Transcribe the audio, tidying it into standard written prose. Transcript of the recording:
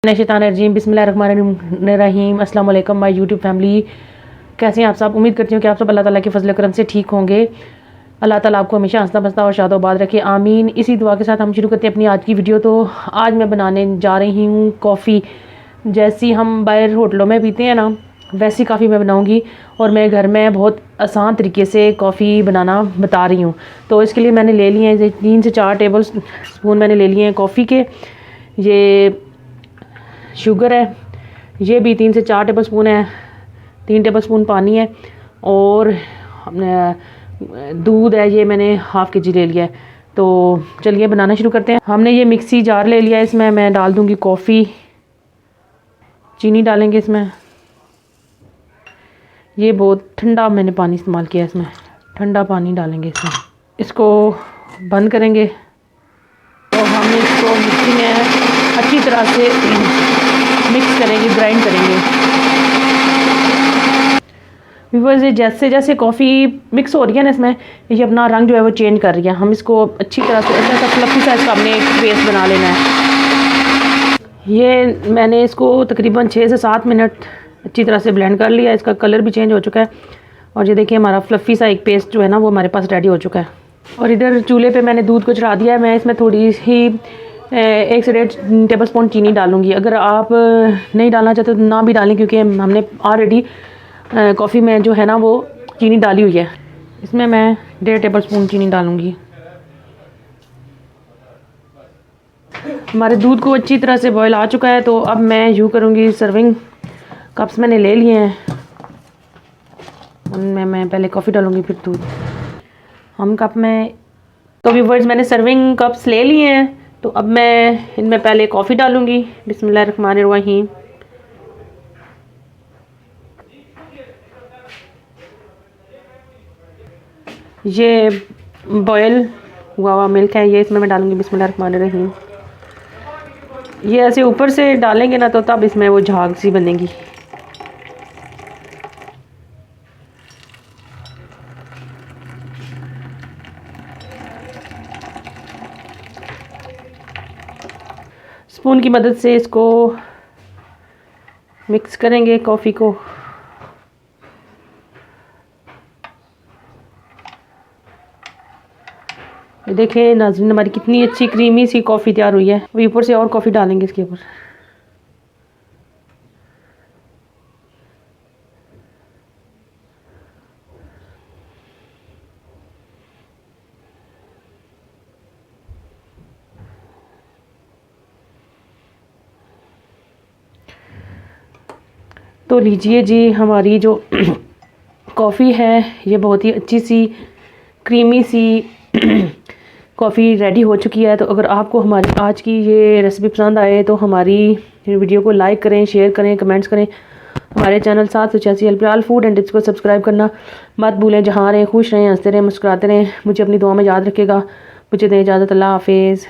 नशितानरजीम बिस्मिल्लाहिर्रहमानिर्रहीम अस्सलाम वालेकुम माय यूट्यूब फैमिली। कैसे हैं आप सब? उम्मीद करती हूँ कि आप सब अल्लाह ताला के फजल करम से ठीक होंगे। अल्लाह ताला आपको हमेशा हंसता बसता और शादोबाद रखे, आमीन। इसी दुआ के साथ हम शुरू करते हैं अपनी आज की वीडियो। तो आज मैं बनाने जा रही हूँ कॉफ़ी। जैसी हम बाहर होटलों में पीते हैं ना, वैसी काफ़ी मैं बनाऊँगी और मैं घर में बहुत आसान तरीके से कॉफ़ी बनाना बता रही हूँ। तो इसके लिए मैंने ले लिए हैं 3 से 4 टेबल स्पून मैंने ले लिए हैं कॉफ़ी के। ये शुगर है, ये भी 3 से 4 टेबल स्पून है। 3 टेबल स्पून पानी है और दूध है, ये मैंने हाफ़ के जी ले लिया है। तो चलिए बनाना शुरू करते हैं। हमने ये मिक्सी जार ले लिया है, इसमें मैं डाल दूंगी कॉफ़ी, चीनी डालेंगे इसमें। ये बहुत ठंडा मैंने पानी इस्तेमाल किया है, इसमें ठंडा पानी डालेंगे इसमें। इसको बंद करेंगे और हमने इसको मिक्सी में अच्छी तरह से मिक्स करेंगे, ग्राइंड करेंगे। व्यूअर्स, जैसे जैसे कॉफ़ी मिक्स हो रही है ना, इसमें ये अपना रंग जो है वो चेंज कर रही है। हम इसको अच्छी तरह से ऐसा फ्लफी सा इसका हमने एक पेस्ट बना लेना है। ये मैंने इसको तकरीबन 6 से 7 मिनट अच्छी तरह से ब्लेंड कर लिया। इसका कलर भी चेंज हो चुका है और ये देखिए हमारा फ्लफी सा एक पेस्ट जो है ना वो हमारे पास रेडी हो चुका है। और इधर चूल्हे पे मैंने दूध को चढ़ा दिया है। मैं इसमें थोड़ी ही 1 से 1.5 टेबल स्पून चीनी डालूंगी। अगर आप नहीं डालना चाहते तो ना भी डालें, क्योंकि हमने ऑलरेडी कॉफ़ी में जो है ना वो चीनी डाली हुई है। इसमें मैं 1.5 टेबल स्पून चीनी डालूंगी। हमारे दूध को अच्छी तरह से बॉयल आ चुका है। तो अब मैं यूँ करूँगी, सर्विंग कप्स मैंने ले लिए हैं, उनमें मैं पहले कॉफ़ी डालूंगी फिर दूध। हम कप में तो व्यूअर्स मैंने सर्विंग कप्स ले लिए हैं। तो अब मैं इनमें पहले कॉफ़ी डालूंगी। बिस्मिल्लाहिर्रहमानिर्रहीम। ये बॉयल हुआ मिल्क है, ये इसमें मैं डालूंगी। बिस्मिल्लाहिर्रहमानिर्रहीम। ये ऐसे ऊपर से डालेंगे ना तो तब इसमें वो झाग सी बनेगी। स्पून की मदद से इसको मिक्स करेंगे कॉफ़ी को। देखें नाज़रीन, हमारी कितनी अच्छी क्रीमी सी कॉफ़ी तैयार हुई है। अभी ऊपर से और कॉफ़ी डालेंगे इसके ऊपर। तो लीजिए जी, हमारी जो कॉफ़ी है ये बहुत ही अच्छी सी क्रीमी सी कॉफ़ी रेडी हो चुकी है। तो अगर आपको हमारी आज की ये रेसिपी पसंद आए तो हमारी वीडियो को लाइक करें, शेयर करें, कमेंट्स करें। हमारे चैनल 786 हलाल फूड एंड टिप्स को सब्सक्राइब करना मत भूलें। जहाँ रहें खुश रहें, हंसते रहें, मुस्कुराते रहें। मुझे अपनी दुआ में याद रखिएगा। मुझे दें इजाज़त। अल्लाह हाफिज़।